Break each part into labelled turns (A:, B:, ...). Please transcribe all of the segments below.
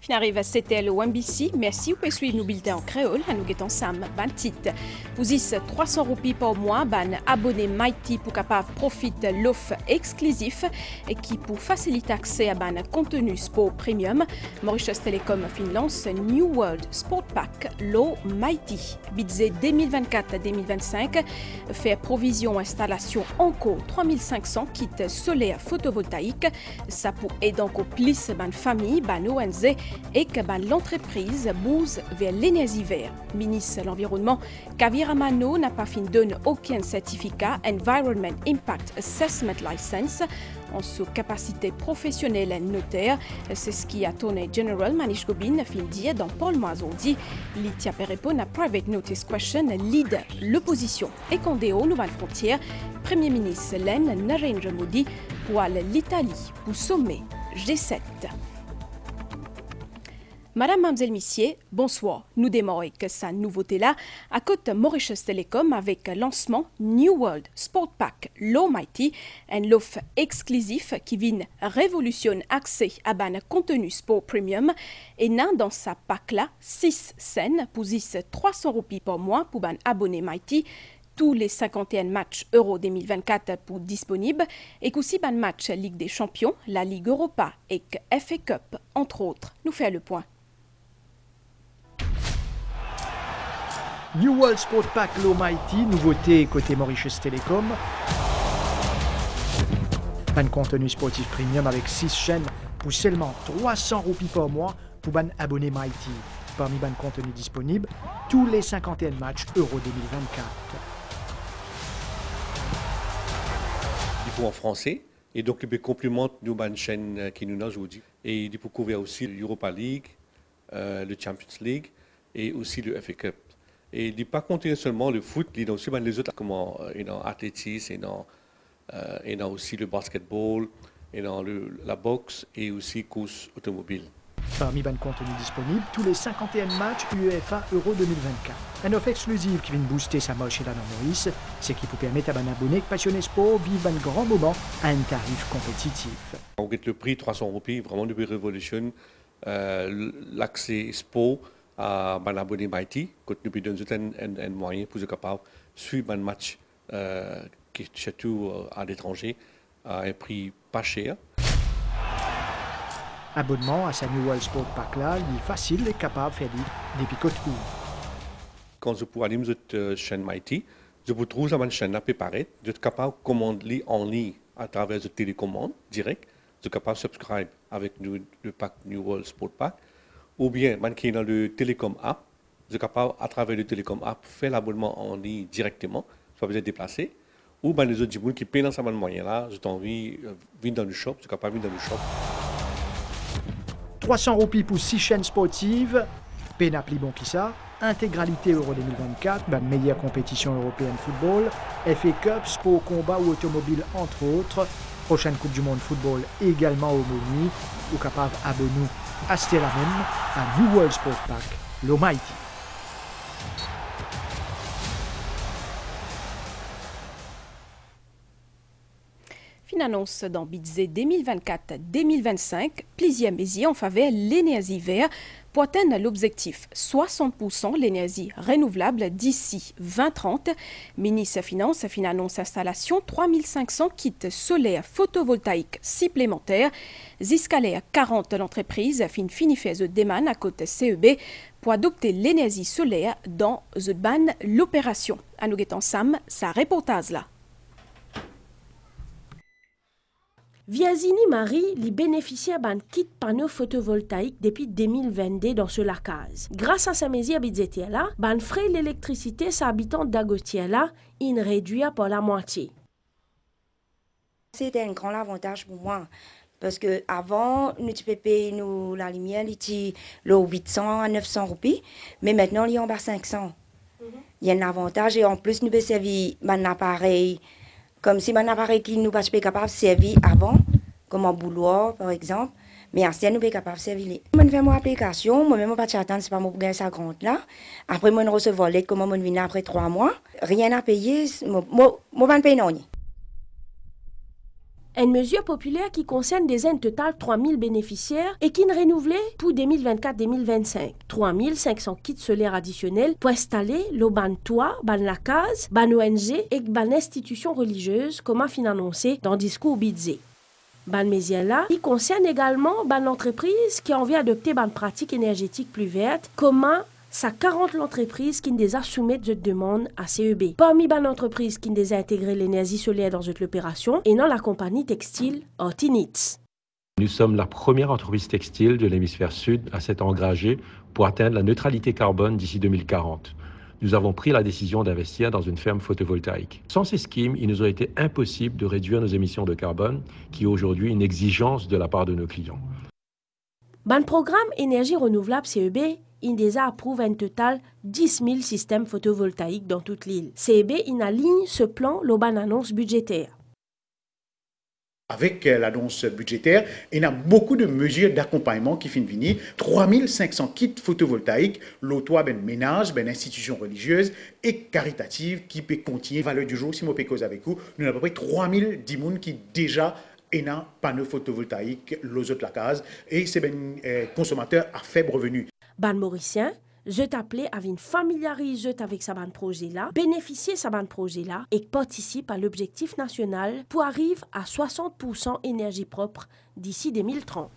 A: Finarive, c'était le WMBC. Merci, vous pouvez suivre nos bulletins en créole. Nous sommes ensemble, ban titre. Vous avez 300 roupies par mois, ban abonné Mighty pour capable profiter l'offre exclusif et qui pour faciliter l'accès à ban contenu sport premium. Mauritius Telecom finance New World Sport Pack Low Mighty. Budget 2024-2025 fait provision installation en cours 3500 kits solaires photovoltaïques. Ça pour aider encore plus ban famille, ban ONG et que l'entreprise bouge vers l'énergie verte. Ministre de l'Environnement, Kavira Mano n'a pas fini de donner aucun certificat Environment Impact Assessment License en sous capacité professionnelle et notaire. C'est ce qui a tourné General Manish Gobin fin dire dans Paul Mazondi. Litia Perepon a private notice question lead l'opposition et Condéo, nouvelle frontière. Premier ministre Len Narendra Modi pour l'Italie pour sommet G7. Madame, Mademoiselle, Messieurs, bonsoir. Nous démarrons avec sa nouveauté-là à côté Mauritius Telecom avec le lancement New World Sport Pack Low Mighty, un offre exclusif qui vient révolutionner l'accès à un contenu sport premium et n'a dans sa pack-là 6 scènes pour 300 roupies par mois pour un abonné Mighty. Tous les 51 matchs Euro 2024 pour disponibles et aussi un match Ligue des Champions, la Ligue Europa et FA Cup, entre autres. Nous faisons le point.
B: New World Sport Pack Low Mighty, nouveauté côté Mauritius Telecom. Un contenu sportif premium avec 6 chaînes pour seulement 300 roupies par mois pour un abonné Mighty. Parmi les contenus disponibles, tous les 51 matchs Euro 2024.
C: En français, et donc il complémente nos chaînes qui nous ont aujourd'hui. Et il peut couvrir aussi l'Europa League, le Champions League et aussi le FA Cup. Et il ne pas compter seulement le foot, il y a aussi les autres comme l'athlétisme, et dans aussi le basketball, et dans la boxe et aussi course automobile.
B: Parmi les contenus disponibles, tous les 51 matchs UEFA Euro 2024. Un offre exclusive qui vient booster sa marché là dans Maurice, c'est qui peut permettre à un abonné passionné sport vivre un grand moment à un tarif compétitif.
C: On gagne le prix 300 roupies, vraiment depuis Révolution, l'accès sport à un abonné Mighty, quand nous donnons un moyen pour être capable de suivre un match qui est surtout à l'étranger à un prix pas cher.
B: Abonnement à sa New World Sport Pack là, il est facile et capable de faire des picots de
C: Quand je peux aller sur cette chaîne Mighty, je peux trouver une chaîne préparée, je suis capable de commander en ligne à travers la télécommande direct, je suis capable de subscribe avec le pack New World Sport Pack, ou bien, qui est dans le Télécom App, je suis capable à travers le Télécom App faire l'abonnement en ligne directement, sans besoin de déplacer, ou les autres gens qui payent dans ce moyen-là, j'ai envie de venir dans le shop, je suis capable de venir dans le shop.
B: 300 roupies pour 6 chaînes sportives, pénapli bon qui ça, intégralité Euro 2024, la meilleure compétition européenne football, FA Cup, sport combat ou automobile entre autres, prochaine Coupe du Monde football également au menu, ou capable abonner à la même à New World Sport Pack, Low Mighty.
A: Une annonce dans budget 2024-2025, plusieurs mesures en faveur de l'énergie verte pour atteindre l'objectif 60% l'énergie renouvelable d'ici 2030. Ministre des Finances fin annonce installation 3500 kits solaires photovoltaïques supplémentaires. Jusqu'à 40 l'entreprise fin fini fait de demande à côté CEB pour adopter l'énergie solaire dans l'opération. À nous ensemble, ça reportage là.
D: Viazini Marie li bénéficie d'un kit panneau photovoltaïque depuis 2022 dans ce lacase. Grâce à sa mesure budgétaire là, ban frais l'électricité s'habitant d'Agotier là, il réduit par la moitié.
E: C'était un grand avantage pour moi. Parce que avant, nous payer nous la lumière, il 800 à 900 roupies, mais maintenant, il est en bas 500. Il y a un avantage et en plus, nous pouvons servir un appareil. Comme si mon appareil qui nous pas capable de servir avant, comme un bouloir par exemple, mais ancien nous pas capable de servir. Moi fais mon application, moi même pas attendre c'est pas mon gagner sa compte là. Après moi recevoir l'aide comment moi venir après 3 mois, rien à payer, moi pas payer non.
D: Une mesure populaire qui concerne des un total 3000 bénéficiaires et qui ne renouvelée pour 2024-2025. 3500 kits solaires additionnels pour installer le ban toit, ban la case, ban ONG et ban institutions religieuses, comme a fin annoncé dans le discours Bidze. Ban média il concerne également ban entreprises qui ont envie d'adopter ban pratique énergétique plus verte, comment ça 40 l'entreprise qui ne a soumis de demande à CEB. Parmi les entreprises qui ne a intégré l'énergie solaire dans cette opération, et non la compagnie textile Hortinitz.
F: Nous sommes la première entreprise textile de l'hémisphère sud à s'être engagée pour atteindre la neutralité carbone d'ici 2040. Nous avons pris la décision d'investir dans une ferme photovoltaïque. Sans ces schemes, il nous aurait été impossible de réduire nos émissions de carbone, qui est aujourd'hui une exigence de la part de nos clients.
D: Ban programme énergie renouvelable CEB, INDESA approuve un total 10 000 systèmes photovoltaïques dans toute l'île. CEB aligne ce plan lors d'une annonce budgétaire.
G: Avec l'annonce budgétaire, il y a beaucoup de mesures d'accompagnement qui finissent venir. 3500 kits photovoltaïques, l'auto ben ménage, ben institutions religieuses et caritatives qui peut continuer. Valeur du jour, si je peux causer avec vous, nous avons à peu près 3000 personnes qui déjà ont un panneau photovoltaïque, l'autre la case, et c'est un consommateur à faible revenu.
D: Ban Mauricien, je t'appelais à une familiariser avec sa ban projet là, bénéficier sa ban projet là et participe à l'objectif national pour arriver à 60% énergie propre d'ici 2030.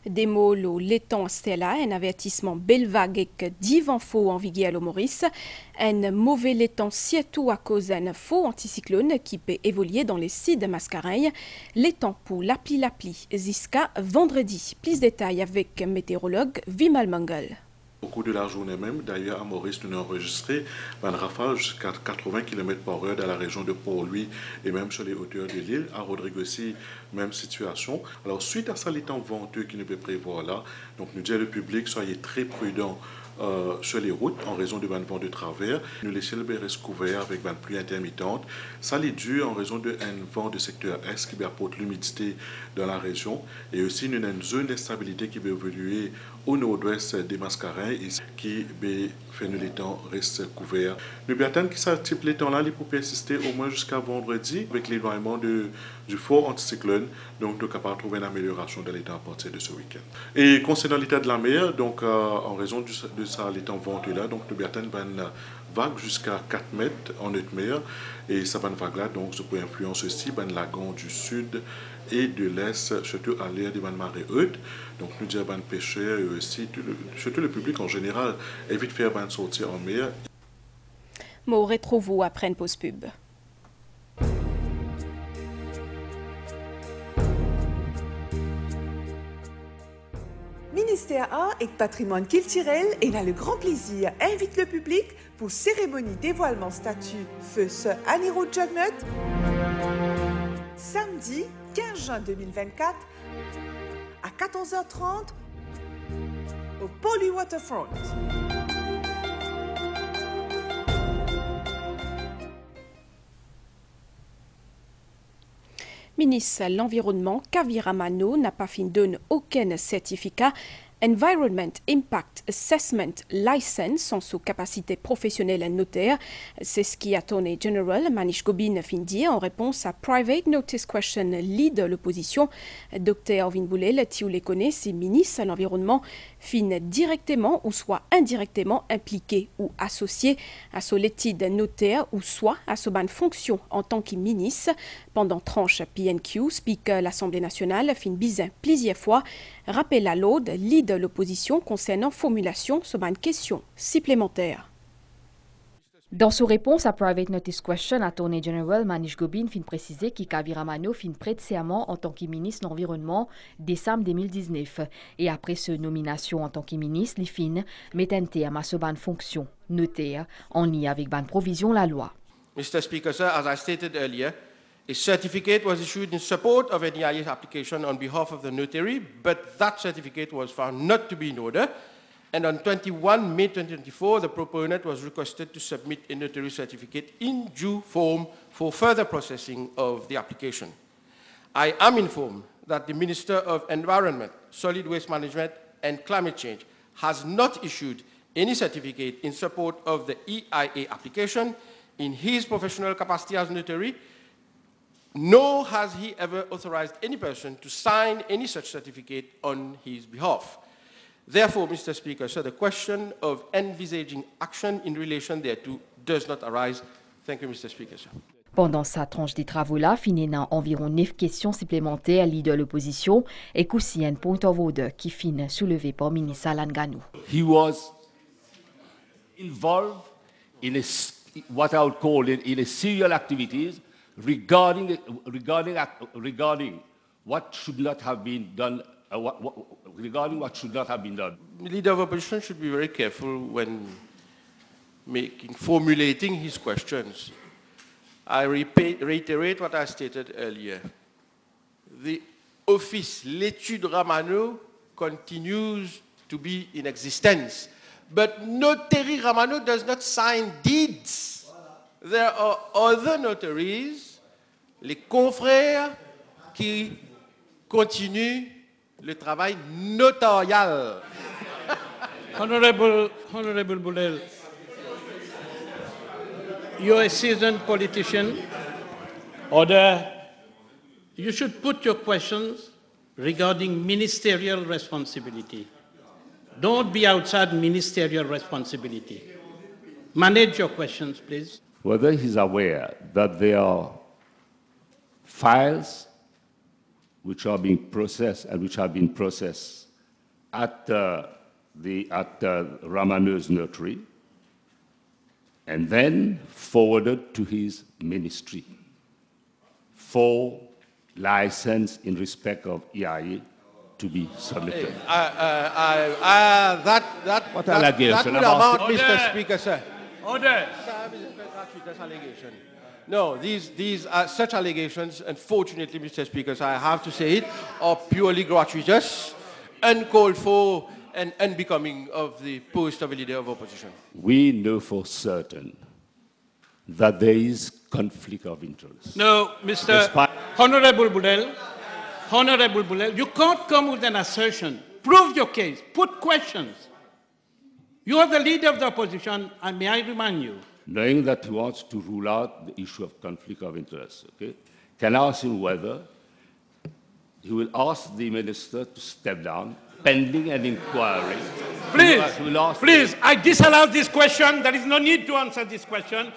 A: Des mots l'étang Stella, un avertissement belle vague et divan faux en vigueur à Maurice, un mauvais l'étang surtout à cause d'un faux anticyclone qui peut évoluer dans les sites de Mascareil. L'étang pour l'appli jusqu'à vendredi. Plus de détails avec météorologue Vimal Mangal.
H: Au cours de la journée même, d'ailleurs, à Maurice, nous avons enregistré un rafale jusqu'à 80 km/h dans la région de Port-Louis et même sur les hauteurs de l'île. À Rodrigue aussi, même situation. Alors, suite à ça, les temps venteux qui nous peut prévoir là, donc nous disons au public, soyez très prudents sur les routes en raison de vent de travers. Nous laissons le reste couvert avec une pluie intermittente. Ça est dû en raison d'un vent de secteur est qui apporte l'humidité dans la région et aussi une zone d'instabilité qui va évoluer au nord-ouest des Mascarins et qui fait que les temps restent couverts. Nous devons attendre que ça type les temps là pour persister au moins jusqu'à vendredi avec l'éloignement du fort anticyclone. Donc nous sommes capables de trouver une amélioration dans les temps à partir de ce week-end. Et concernant l'état de la mer, donc en raison de ça, les temps venteux là, donc nous devons attendre une vague jusqu'à 4 mètres en haute mer et ça va une vague là, donc ça peut influencer aussi un lagon du sud et de l'est, surtout à l'air des marées hautes. Donc nous disons aux pêcheurs et aussi, surtout le public en général, évite de faire une sortie en mer.
A: Moi, retrouve-vous après une pause pub.
I: Ministère Art et Patrimoine culturel et a le grand plaisir invite le public pour cérémonie dévoilement statue feu ce Aniro Jugnut samedi 15 juin 2024 à 14h30 au Poly Waterfront.
A: Ministre de l'Environnement, Kavira Mano, n'a pas fin de donner aucun certificat Environment Impact Assessment License sans sous capacité professionnelle et notaire. C'est ce qui Attorney General Manish Gobin fin dit en réponse à Private Notice Question lead l'opposition. Dr Orvin Boulel, qui les connaît, c'est ministre de l'Environnement, fin directement ou soit indirectement impliqué ou associé à son l'étude notaire ou soit à son ban fonction en tant que ministre. Pendant tranche PNQ, Speaker l'Assemblée nationale, fin bizin plusieurs fois, rappelle à l'aude, lead l'opposition concernant formulation sur une question supplémentaire.
J: Dans sa réponse à Private Notice Question, Attorney General Manish Gobin fin précisé que Kavira Mano fin prête serment en tant que ministre de l'Environnement décembre 2019. Et après sa nomination en tant que ministre, il fin met un terme à sa fonction notaire en lien avec ban provision la loi.
K: Mr. Speaker, sir, as I stated earlier, a certificate was issued in support of an EIS application on behalf of the notary, but that certificate was found not to be in order. And on 21 May 2024, the proponent was requested to submit a notary certificate in due form for further processing of the application. I am informed that the Minister of Environment, Solid Waste Management and Climate Change has not issued any certificate in support of the EIA application in his professional capacity as notary, nor has he ever authorized any person to sign any such certificate on his behalf. Therefore, Mr. Speaker, sir, the question of envisaging action in relation thereto does not arise. Thank you, Mr. Speaker, sir.
J: Pendant sa tranche des travaux-là, finina environ 9 questions supplémentaires liées de l'opposition et qu'aussi un point of order qui finit soulevé par le ministre Alan Ganou.
L: He was involved in what I would call in a serial activities regarding what should not have been done. Regarding what should not have been done.
K: The leader of opposition should be very careful when formulating his questions. I reiterate what I stated earlier. The office, l'étude Ramano, continues to be in existence. But Notary Ramano does not sign deeds. There are other notaries, les confrères, qui continuent le travail notarial.
M: Honorable Boulel, you're a seasoned politician. Order. You should put your questions regarding ministerial responsibility. Don't be outside ministerial responsibility. Manage your questions, please.
L: Whether he's aware that there are files which are being processed and which have been processed at Ramano's notary and then forwarded to his ministry for license in respect of EIA to be submitted.
K: That would amount, Mr. Speaker, sir.
M: Order.
K: No, these are such allegations, unfortunately, Mr. Speaker, so I have to say it, are purely gratuitous, uncalled for, and unbecoming of the post of a leader of opposition.
L: We know for certain that there is conflict of interest.
M: No, Mr. Honorable Boulel, you can't come with an assertion. Prove your case. Put questions. You are the leader of the opposition, and may I remind you,
L: knowing that he wants to rule out the issue of conflict of interest, okay? Can I ask him whether he will ask the minister to step down pending an inquiry?
M: Please, I disallow this question. There is no need to answer this question.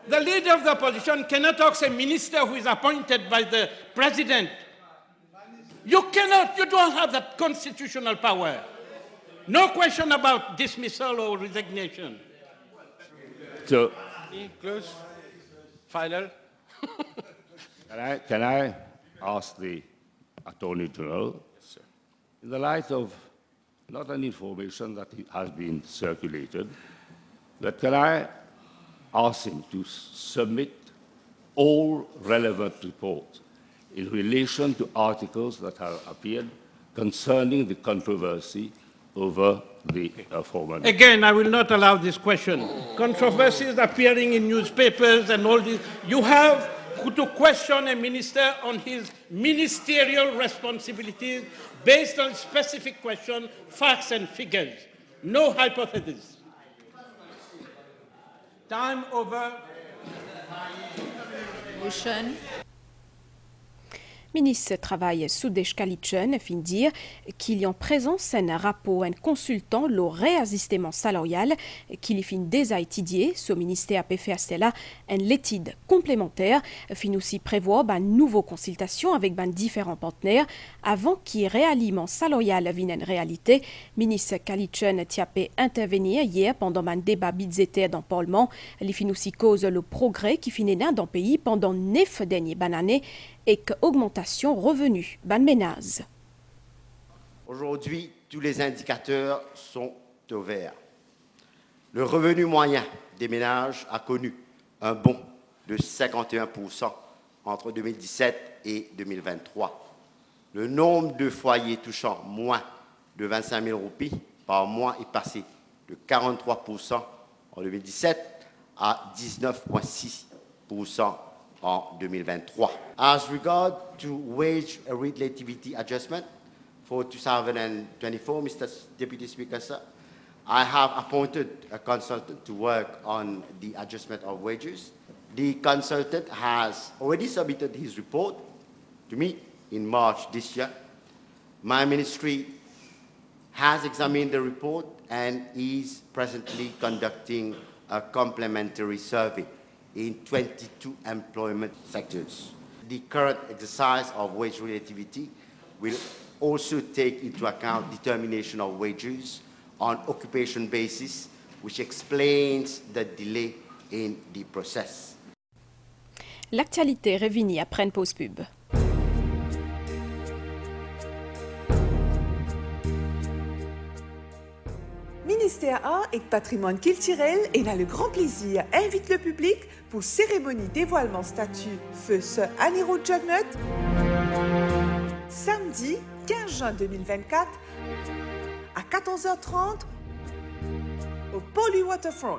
M: The leader of the opposition cannot ask a minister who is appointed by the president. You don't have that constitutional power. No question about dismissal or resignation.
L: So,
K: close. Final.
L: Can I ask the Attorney General, yes, sir, in the light of not an information that has been circulated, but can I ask him to submit all relevant reports in relation to articles that have appeared concerning the controversy over the former.
M: Again, I will not allow this question. Controversies appearing in newspapers and all this. You have to question a minister on his ministerial responsibilities based on specific question, facts and figures. No hypothesis. Time over.
A: Motion. Ministre Travail Sudesh Kalitchen fin dire qu'il y a en présence un rapport, un consultant, le réajustement salarial qu'il fin déjà étudié. Ce ministère a fait cela une étude complémentaire, fin aussi prévoir une nouvelle consultation avec différents partenaires avant qu'il réaliment salarial vienne une réalité. Ministre Kalitchen a pu intervenir hier pendant un débat budgétaire dans le Parlement. Il fin aussi cause le progrès qui finit dans le pays pendant 9 dernières années et qu'augmentation revenu ban ménage.
N: Aujourd'hui, tous les indicateurs sont au vert. Le revenu moyen des ménages a connu un bond de 51% entre 2017 et 2023. Le nombre de foyers touchant moins de 25 000 roupies par mois est passé de 43% en 2017 à 19,6% en 2023. As regard to wage relativity adjustment for 2024, Mr. Deputy Speaker, sir, I have appointed a consultant to work on the adjustment of wages The consultant has already submitted his report to me in March this year. My ministry has examined the report and is presently conducting a complementary survey in 22 employment sectors. The current exercise of wage relativity will also take into account determination of wages on occupation basis, which explains the delay in the process.
A: L'actualité revient après une pause pub.
I: Ministère Art et Patrimoine culturel et a le grand plaisir invite le public pour cérémonie dévoilement statue feu ce Aniro Jugnut samedi 15 juin 2024 à 14h30 au Poly Waterfront.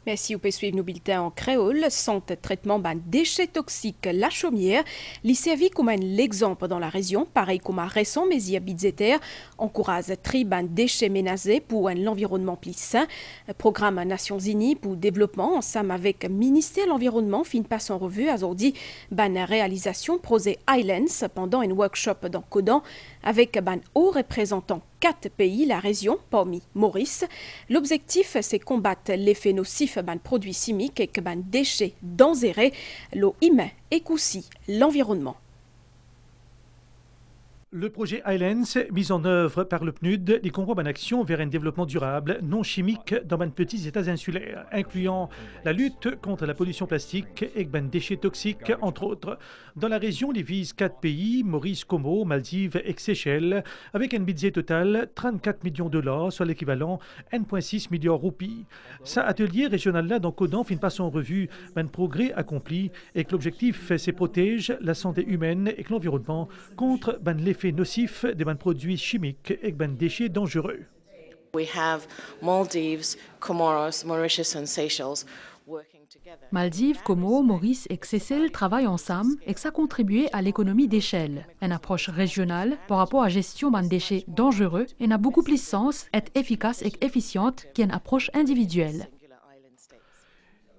A: Merci, vous pouvez suivre nos bulletins en créole. Centre traitement des déchets toxiques La Chaumière, l'y servi comme l'exemple dans la région, pareil comme un récent mesure budgétaire, encourage tri des déchets ménagés pour un environnement plus sain. Programme Nations Unies pour développement, ensemble avec le ministère de l'Environnement, fin passe en revue aujourd'hui une réalisation projet Islands pendant un workshop dans Codan avec un haut représentant 4 pays, la région, parmi Maurice. L'objectif, c'est combattre l'effet nocif des produits chimiques et des déchets dangereux, l'eau humaine et aussi l'environnement.
O: Le projet Islands, mis en œuvre par le PNUD, y comprend une action vers un développement durable, non chimique, dans les petits États insulaires, incluant la lutte contre la pollution plastique et les déchets toxiques, entre autres. Dans la région, il vise 4 pays, Maurice, Como, Maldives et Seychelles, avec un budget total 34 millions de $, soit l'équivalent 1,6 milliard de roupies. Cet atelier régional-là, dans Codan, finit pas en revue un progrès accompli et que l'objectif, c'est protéger la santé humaine et l'environnement contre l'effet nocif des produits chimiques et des déchets dangereux.
P: We have Maldives, Comoros, Mauritius and Seychelles working together.
Q: Maldives, Como, Maurice et Seychelles travaillent ensemble et que ça contribue à l'économie d'échelle. Une approche régionale par rapport à la gestion des déchets dangereux et n'a beaucoup plus de sens, être efficace et efficiente qu'une approche individuelle.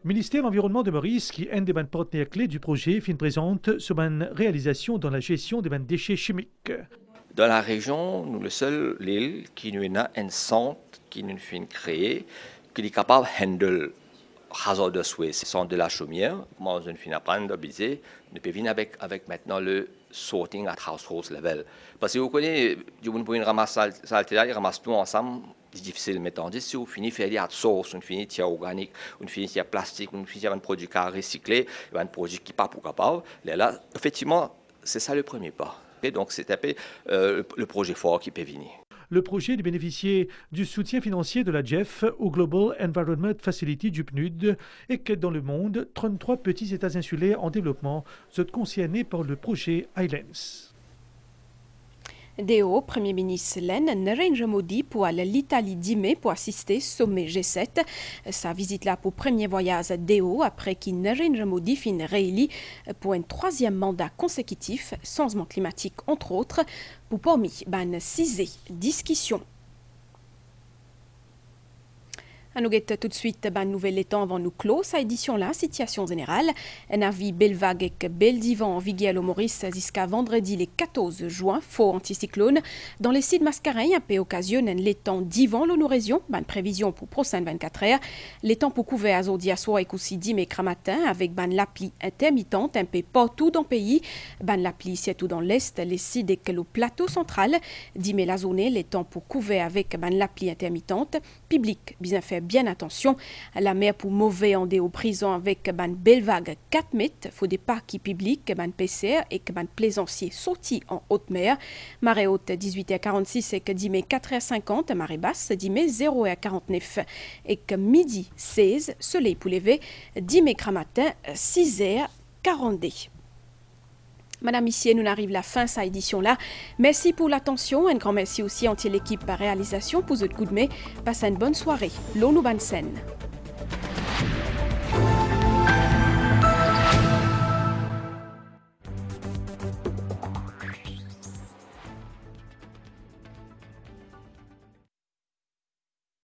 O: Le ministère de l'Environnement de Maurice, qui est un des partenaires clés du projet, présente sur une réalisation dans la gestion des déchets chimiques.
R: Dans la région, nous sommes le seul l'île qui nous a un centre qui nous fait créer, qui est capable de handle hazardous waste. Ce centre de La Chaumière, comment nous fin apprendre d'habiter, nous pouvons venir avec maintenant le sorting at household level. Parce que vous connaissez, vous pouvez ramasser ça, ramasser tout ensemble. C'est difficile de mettre en disque. Si on finit faire des sources, on finit tiers organique, on finit tiers plastique, on finit un produit qui est recyclé, un produit qui n'est pas pour capable. Là, effectivement, c'est ça le premier pas. Et donc, c'est le projet fort qui peut venir.
O: Le projet de bénéficier du soutien financier de la GEF au Global Environment Facility du PNUD et que dans le monde, 33 petits États insulaires en développement sont concernés par le projet Islands.
A: Deo, Premier ministre Narendra Modi pour aller à l'Italie demain pour assister au sommet G7. Sa visite là pour premier voyage à Deo après que Narendra Modi fin réélu pour un 3e mandat consécutif, changement climatique entre autres, pour parmi une 6 discussion. Nous avons tout de suite une nouvelle étant avant nous clore cette édition-là, situation générale. Un avis belle vague et bel divan en vigueur au Maurice jusqu'à vendredi le 14 juin, faux anticyclone. Dans les sites mascareins, un peu occasionne l'étang divan l'eau région, une prévision pour prochaine 24 heures. L'étang pour couvert aujourd'hui à soir et aussi dimanche matin avec la pluie intermittente un peu partout dans le pays. La pluie surtout dans l'est, les sites et le plateau central. Dimanche la journée, l'étang pour couvert avec la pluie intermittente. Public bien fait bien attention. La mer pour mauvais en des aux prisons avec ban belle vague 4 mètres. Faut des parcs publics, ban PCR et ban plaisanciers sortis en haute mer. Marée haute 18h46 et que 10 mai 4h50. Marée basse 10 mai 0h49 et que midi 16. Soleil pour lever 10 mai matin 6h42. Madame, ici, nous arrivons à la fin de cette édition-là. Merci pour l'attention. Un grand merci aussi à l'équipe par réalisation pour votre coup de main. Passez une bonne soirée. L'eau nous bonne scène.